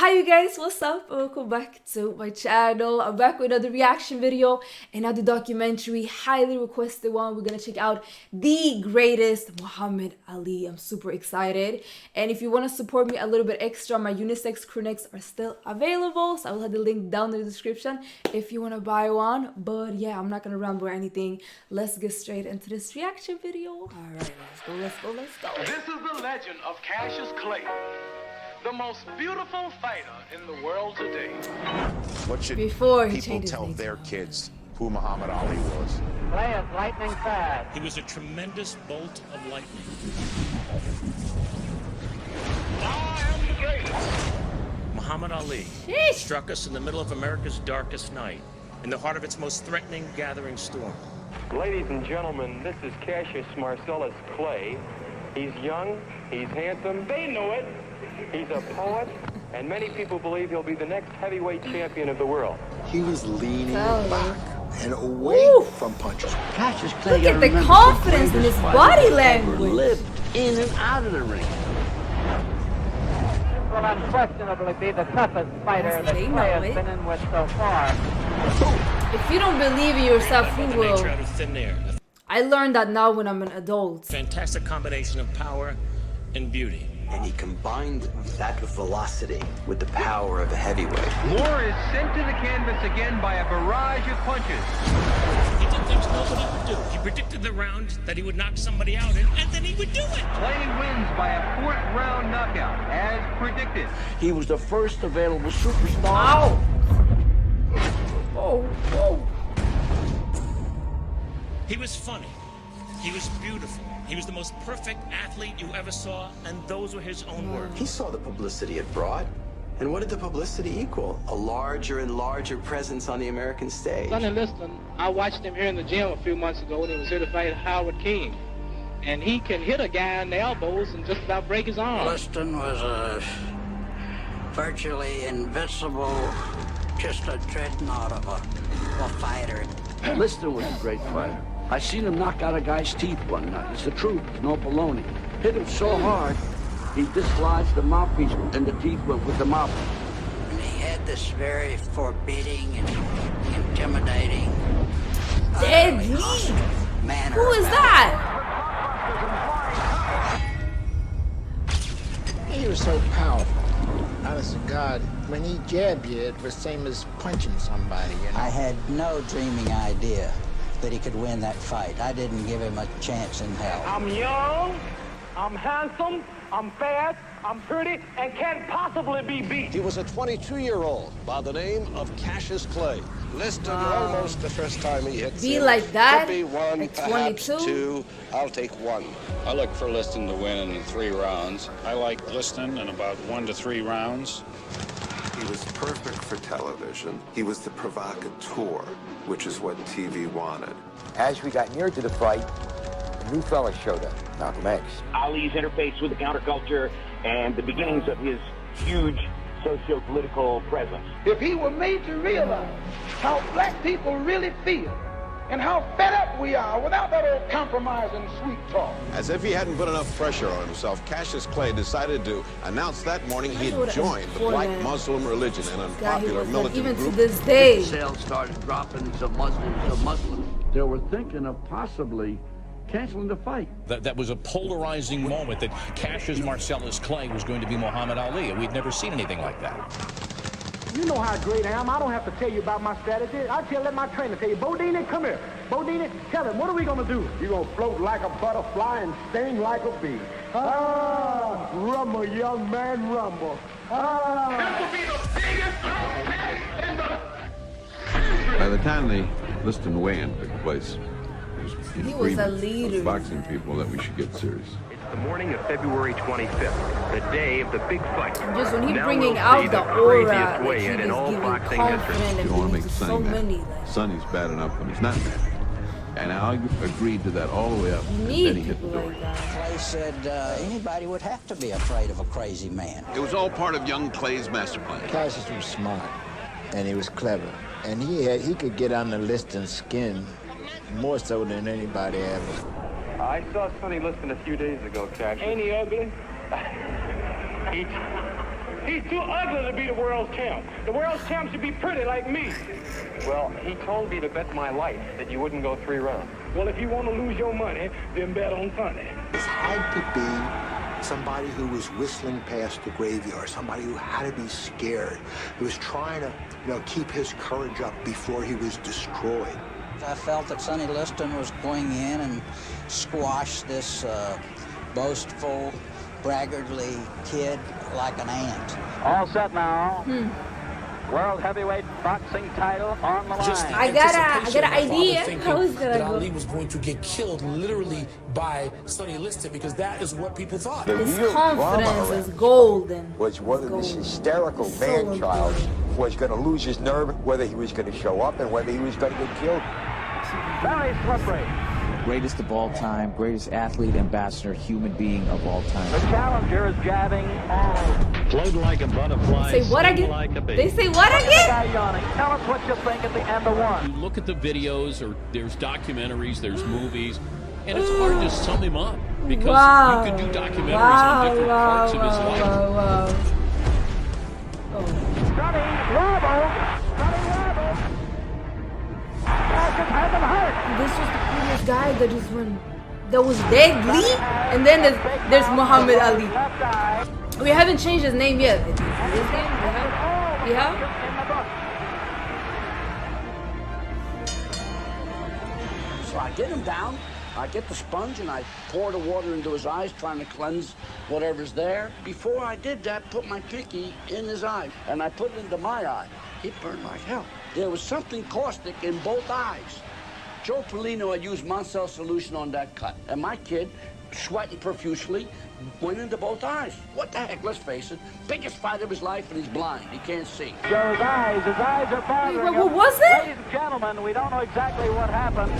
Hi you guys, what's up? Welcome back to my channel. I'm back with another reaction video, another documentary, highly requested one. We're gonna check out the greatest Muhammad Ali. I'm super excited. And if you want to support me a little bit extra, my unisex crew necks are still available, so I will have the link down in the description if you want to buy one. But yeah, I'm not gonna ramble or anything. Let's get straight into this reaction video. All right, let's go. This is the legend of Cassius Clay, the most beautiful fighter in the world today. What should people tell their kids who Muhammad Ali was? Clay is lightning fast. He was a tremendous bolt of lightning. I am the greatest. Muhammad Ali struck us in the middle of America's darkest night, in the heart of its most threatening gathering storm. Ladies and gentlemen, this is Cassius Marcellus Clay. He's young, he's handsome, they know it. He's a poet, and many people believe he'll be the next heavyweight champion of the world. He was leaning back and away from punches. Cassius Clay, look at the confidence in his body language. Lived in and out of the ring. This will unquestionably be the toughest fighter that Clay has been in with so far. If you don't believe in yourself, who will? Out of thin air. I learned that now when I'm an adult. Fantastic combination of power and beauty. And he combined that velocity with the power of a heavyweight. Moore is sent to the canvas again by a barrage of punches. He did things nobody would do. He predicted the round that he would knock somebody out, and then he would do it. Clay wins by a fourth-round knockout, as predicted. He was the first available superstar. Oh. He was funny. He was beautiful. He was the most perfect athlete you ever saw, and those were his own words. He saw the publicity it brought. And what did the publicity equal? A larger and larger presence on the American stage. Sonny Liston, I watched him here in the gym a few months ago when he was here to fight Howard King. And he can hit a guy in the elbows and just about break his arm. Liston was a virtually invincible, just a dreadnought of a fighter. Liston was a great fighter. I seen him knock out a guy's teeth one night. It's the truth, no baloney. Hit him so hard, he dislodged the mouthpiece and the teeth went with the mouthpiece. And he had this very forbidding and intimidating, Deadly manner. Who is that? He was so powerful. Honest to God, when he jabbed you, it was the same as punching somebody, you know? I had no dreaming idea that he could win that fight. I didn't give him a chance in hell. I'm young, I'm handsome, I'm fast, I'm pretty, and can't possibly be beat. He was a 22-year-old by the name of Cassius Clay. Liston almost the first time he hit. Be like that? Could be one, At perhaps 22? two. I'll take one. I look for Liston to win in 3 rounds. I like Liston in about 1 to 3 rounds. He was perfect for television. He was the provocateur, which is what TV wanted. As we got near to the fight, a new fella showed up, Malcolm X. Ali's interface with the counterculture and the beginnings of his huge socio-political presence. If he were made to realize how black people really feel and how fed up we are without that old compromise and sweet talk. As if he hadn't put enough pressure on himself, Cassius Clay decided to announce that morning he had joined the black Muslim religion, an unpopular militant group. To this day. Sales started dropping to Muslims. They were thinking of possibly canceling the fight. That was a polarizing moment, that Cassius Marcellus Clay was going to be Muhammad Ali. We'd never seen anything like that. You know how great I am. I don't have to tell you about my strategy. Let my trainer tell you. Bodini, come here. Bodini, tell him, what are we going to do? You're going to float like a butterfly and sting like a bee. Rumble, young man, rumble. This will be the biggest contest in the... By the time the Liston weigh-in took place, he was a leader. Boxing people that we should get serious. It's the morning of February 25th, the day of the big fight. Just when he's Now bringing we'll out see the the aura, craziest like way he in was all giving boxing confident You and don't want to being make so Sonny many. mad. Sonny's bad enough when he's not mad. And I agreed to that all the way up, and then he hit the door. Clay said anybody would have to be afraid of a crazy man. It was all part of young Clay's master plan. Cassius was smart, and he was clever. And he could get under Liston's skin more so than anybody ever. I saw Sonny Liston a few days ago, Cash. Ain't he ugly? He's too ugly to be the world champ. The world champ should be pretty like me. Well, he told me to bet my life that you wouldn't go 3 rounds. Well, if you want to lose your money, then bet on Sunday. It's had to be somebody who was whistling past the graveyard, somebody who had to be scared, who was trying to, keep his courage up before he was destroyed. I felt that Sonny Liston was going in and squash this boastful, braggartly kid like an ant. All set now. World heavyweight boxing title on the line. I got an idea how it's gonna that go. Ali was going to get killed literally by Sonny Liston because that is what people thought. His confidence is golden. Was whether this hysterical man-child was going to lose his nerve, whether he was going to show up, and whether he was going to get killed. Very slippery. Greatest of all time, greatest athlete, ambassador, human being of all time. The challenger is jabbing all. Float like a butterfly. Say what again? They say what again? Tell us what you think at the end of one. You look at the videos, or there's documentaries, there's movies, and it's hard to sum him up because you can do documentaries on different parts of his life. Sonny Wobble. This was the previous guy that just went, that was deadly, and then there's Muhammad Ali. We haven't changed his name yet. His name? We have? So I get him down, I get the sponge and I pour the water into his eyes, trying to cleanse whatever's there. Before I did that, put my pinky in his eye, and I put it into my eye. It burned like hell. There was something caustic in both eyes. Joe Polino had used Moncel solution on that cut, and my kid, sweating profusely, went into both eyes. What the heck, let's face it, biggest fight of his life, and he's blind, he can't see. Joe's eyes, his eyes are bothering What was it? Ladies and gentlemen, we don't know exactly what happened.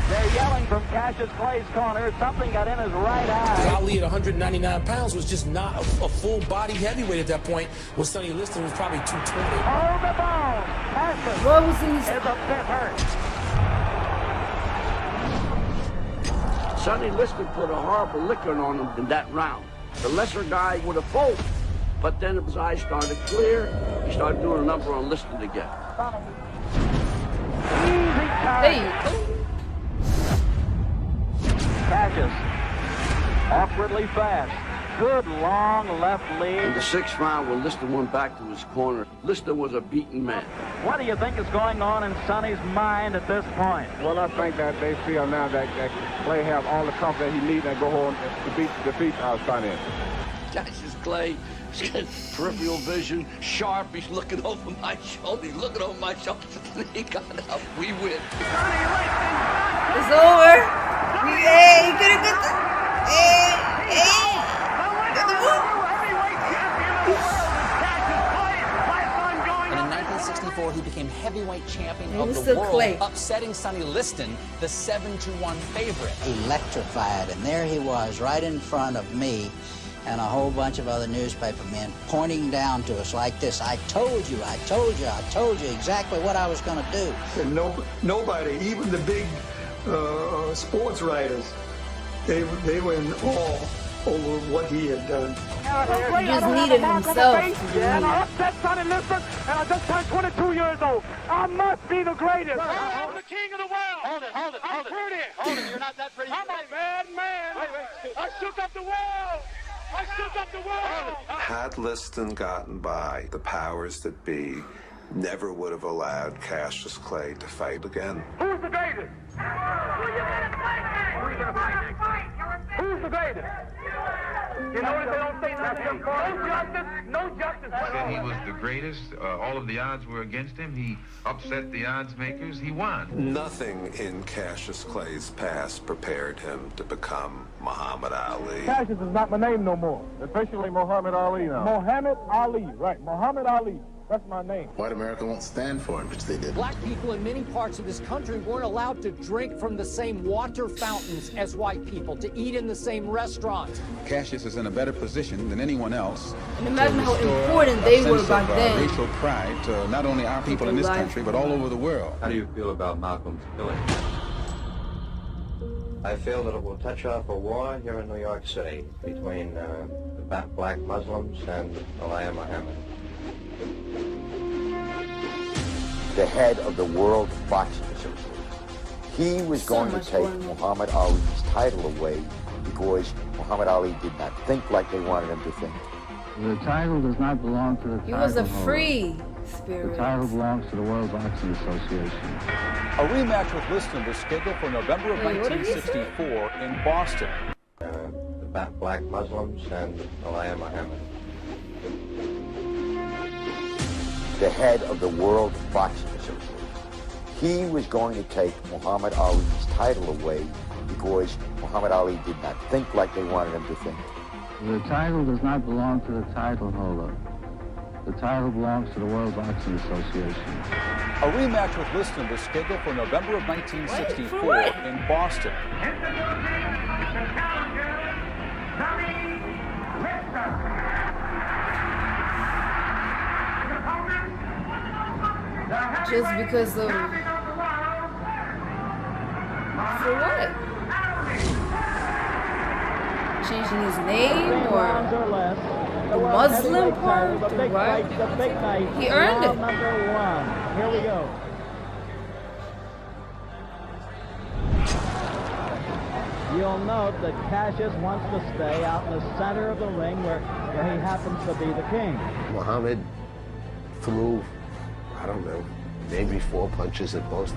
They're yelling from Cassius Clay's corner. Something got in his right eye. Ali at 199 pounds was just not a full-body heavyweight at that point, where Sonny Liston was probably 220. Hold the bone. Cassius what was in his is a bit hurt. Sonny Liston put a horrible licking on him in that round. The lesser guy would have folded, but then his eyes started clear. He started doing a number on Liston again. Easy time. Cassius, awkwardly fast. Good long left In lead. the 6th round, when Liston went back to his corner, Liston was a beaten man. What do you think is going on in Sonny's mind at this point? Well, I think that they feel now that Clay have all the confidence he needs and go home to defeat Sonny. Cassius Clay, he's got peripheral vision, sharp. He's looking over my shoulder. He's looking over my shoulder. He got up. We win. It's over. Hey, he could have got the. Hey. And in 1964, he became heavyweight champion of the still world, Clay. upsetting Sonny Liston, the 7-1 favorite. Electrified, and there he was, right in front of me and a whole bunch of other newspaper men pointing down to us like this. I told you exactly what I was going to do. And nobody, even the big sports writers, they were in awe over what he had done. He just needed himself to do And I it. upset Sonny Liston, and I just turned 22 years old. I must be the greatest. I'm the king of the world. Hold it. I'm pretty. Hold it, you're not that pretty. I'm a bad man. I shook up the world. I shook up the world. Had Liston gotten by, the powers that be never would have allowed Cassius Clay to fight again. Who's the greatest? Who's the greatest? You notice they don't say nothing. No justice. Said he was the greatest. All of the odds were against him. He upset the odds makers. He won. Nothing in Cassius Clay's past prepared him to become Muhammad Ali. Cassius is not my name no more. Officially Muhammad Ali now. Muhammad Ali, right. Muhammad Ali. That's my name. White America won't stand for it, which they did. Black people in many parts of this country weren't allowed to drink from the same water fountains as white people, to eat in the same restaurants. Cassius is in a better position than anyone else. And imagine how important they were back then. Racial pride to not only our people in this country, but all over the world. How do you feel about Malcolm's killing? I feel that it will touch off a war here in New York City between the black Muslims and Elijah Muhammad. The head of the World Boxing Association. He was going to take Muhammad Ali's title away because Muhammad Ali did not think like they wanted him to think. The title does not belong to the title He was a holder. free spirit. The title belongs to the World Boxing Association. A rematch with Liston is scheduled for November of 1964 in Boston. The black Muslims and Elijah Muhammad. The head of the World Boxing Association. He was going to take Muhammad Ali's title away because Muhammad Ali did not think like they wanted him to think. The title does not belong to the title holder. The title belongs to the World Boxing Association. A rematch with Liston is scheduled for November of 1964 in Boston. Just because of... For what? Changing his name or the Muslim part or what? He earned it. Number 1. Here we go. You'll note that Cassius wants to stay out in the center of the ring where he happens to be the king. Muhammad threw, I don't know, maybe 4 punches at most.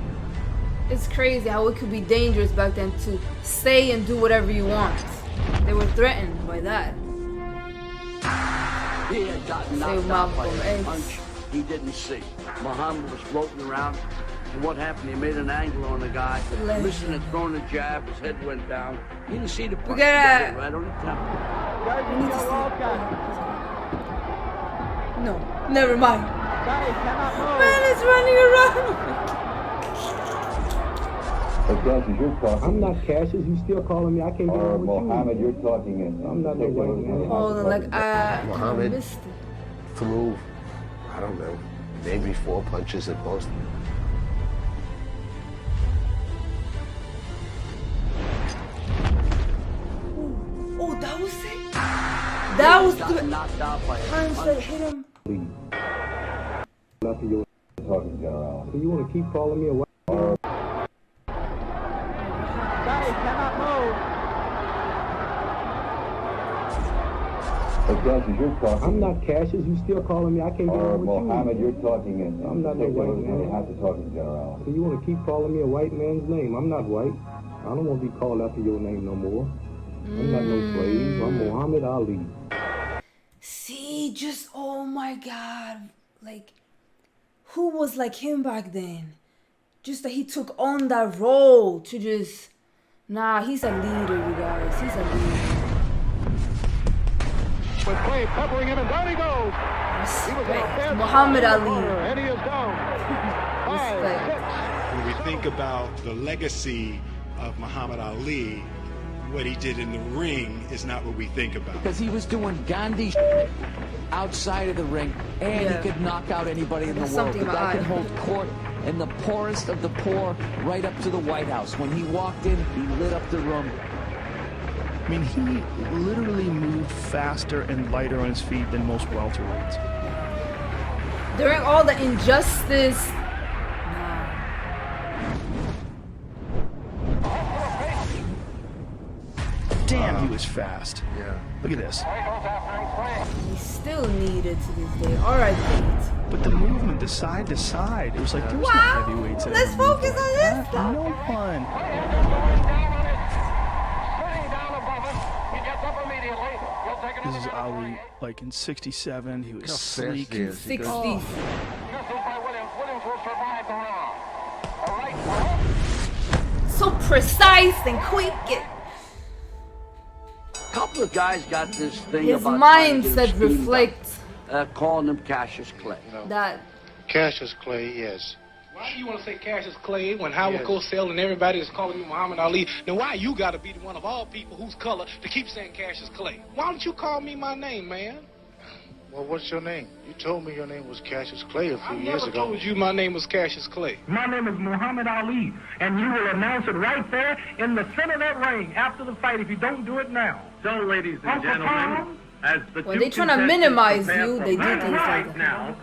It's crazy how it could be dangerous back then to say and do whatever you want. They were threatened by that. He had gotten knocked out by a punch he didn't see. Muhammad was floating around, and what happened? He made an angle on the guy. Liston had thrown a jab, his head went down. He didn't see the punch. He got hit right on the temple. No, never mind. Man is running around. Cassius, you're talking. I'm not Cassius. You still calling me? I can't get on with Muhammad, you're talking in. I'm not no white man. Hold on, like Muhammad missed it. threw, I don't know, maybe 4 punches at most. Oh, that was it? That was the knocked out by a punch that hit him. Not to your talking, General. So you want to keep calling me a white? Cassius, you're talking. I'm not Cassius. You still calling me? I can't get on with Muhammad, you. you're talking in. I'm not no white man. You have to talk in general. So you want to keep calling me a white man's name? I'm not white. I don't want to be called after your name no more. I'm not no slave. I'm Muhammad Ali. See, just oh my God, like who was like him back then? Just that he took on that role to just he's a leader, you guys. He's a leader. With Clay peppering him, and down he goes. Respect. Muhammad Ali. And he is down. 5, 6. When we think about the legacy of Muhammad Ali, what he did in the ring is not what we think about. Because he was doing Gandhi shit outside of the ring, and he could knock out anybody in the world. The guy can hold court in the poorest of the poor right up to the White House. When he walked in, he lit up the room. I mean, he literally moved faster and lighter on his feet than most welterweights. During all the injustice, damn, he was fast. Yeah. Look at this. he still needed to this day. All right, but the movement, the side to side, it was like there was no heavyweights. Let's focus on this stuff. No fun. This is Ali, like in '67. He was sleek. 60s. So precise and quick. A couple of guys got this thing His about mindset reflects calling him Cassius Clay. that. Cassius Clay, yes. Why do you want to say Cassius Clay when Howard Cosell and everybody is calling you Muhammad Ali? Now why you got to be the one of all people whose color to keep saying Cassius Clay? Why don't you call me my name, man? Well, what's your name? You told me your name was Cassius Clay a few years ago. I told you my name was Cassius Clay. My name is Muhammad Ali, and you will announce it right there in the center of that ring after the fight if you don't do it now. So, ladies and gentlemen, as the when they trying to minimize you, they do things like that.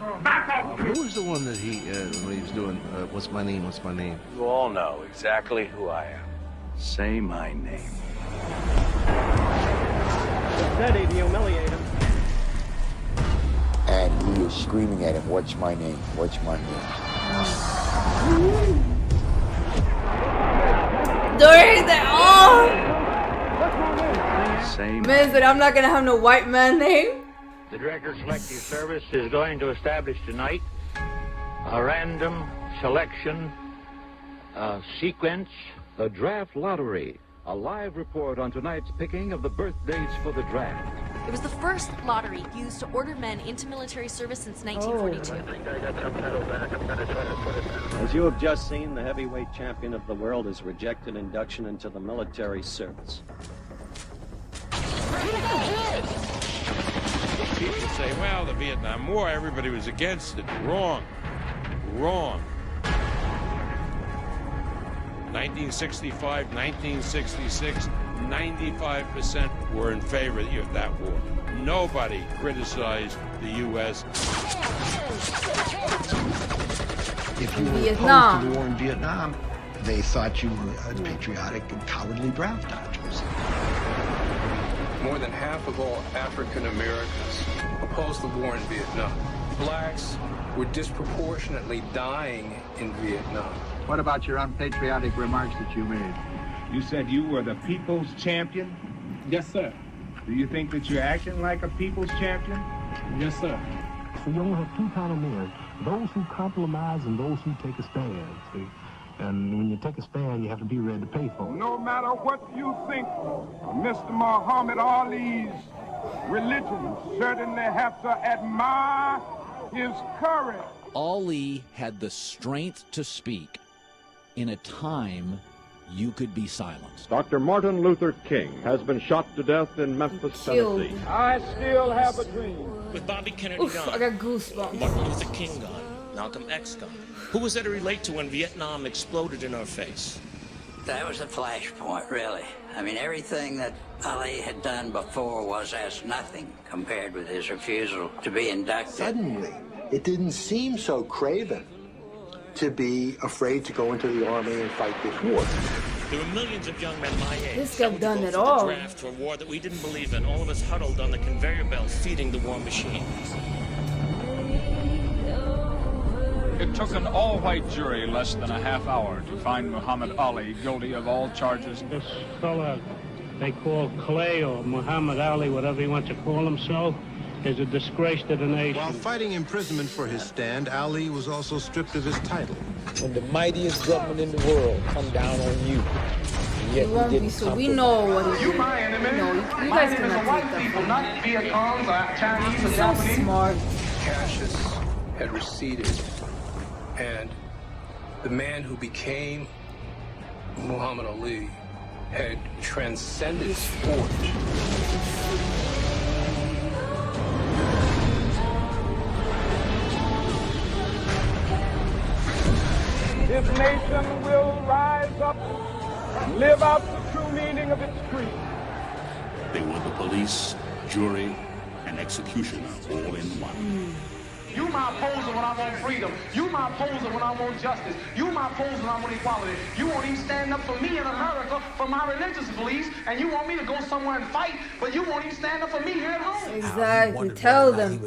Who was the one that when he was doing, what's my name, what's my name? You all know exactly who I am. Say my name. Steady to humiliate him. And he is screaming at him, what's my name? What's my name? During that, Same. Man said, I'm not gonna have no white man name. The Director Selective Service is going to establish tonight a random selection sequence. The Draft Lottery, a live report on tonight's picking of the birth dates for the draft. It was the first lottery used to order men into military service since 1942. As you have just seen, the heavyweight champion of the world has rejected induction into the military service. People say, well, the Vietnam War, everybody was against it. Wrong. Wrong. 1965, 1966, 95% were in favor of that war. Nobody criticized the U.S. If you were opposed to the war in Vietnam, they thought you were patriotic and cowardly draft dodgers. More than half of all African Americans opposed the war in Vietnam. Blacks were disproportionately dying in Vietnam. What about your unpatriotic remarks that you made? You said you were the people's champion? Yes, sir. Do you think that you're acting like a people's champion? Yes, sir. So you only have two kind of men, those who compromise and those who take a stand, see? And when you take a stand, you have to be ready to pay for it. No matter what you think of Mr. Muhammad Ali's religion, you certainly have to admire his courage. Ali had the strength to speak in a time you could be silenced. Dr. Martin Luther King has been shot to death in Memphis, Tennessee. I still have a dream. With Bobby Kennedy Oof, gone, I got goosebumps. Martin Luther King gone, Malcolm X gone. Who was there to relate to when Vietnam exploded in our face? That was a flashpoint, really. I mean, everything that Ali had done before was as nothing compared with his refusal to be inducted. Suddenly, it didn't seem so craven to be afraid to go into the army and fight this war. There were millions of young men my age. This guy done it all. Draft for a war that we didn't believe in. All of us huddled on the conveyor belt, feeding the war machine. It took an all-white jury less than a half hour to find Muhammad Ali guilty of all charges. This fella they call Clay or Muhammad Ali, whatever he wants to call himself, is a disgrace to the nation. While fighting imprisonment for his stand, Ali was also stripped of his title. When the mightiest government in the world come down on you, and yet it won't be so. We know what it is. You my enemy. No, you guys cannot white take people, not Vietcongs or Chinese or so Japanese. Smart. Cassius had receded, and the man who became Muhammad Ali had transcended sport. This nation will rise up and live out the true meaning of its creed. They were the police, jury, and executioner all in one. You my opposer when I want freedom. You my opposer when I want justice. You my opposer when I want equality. You won't even stand up for me in America for my religious beliefs, and you want me to go somewhere and fight, but you won't even stand up for me here at home. Exactly. Tell them.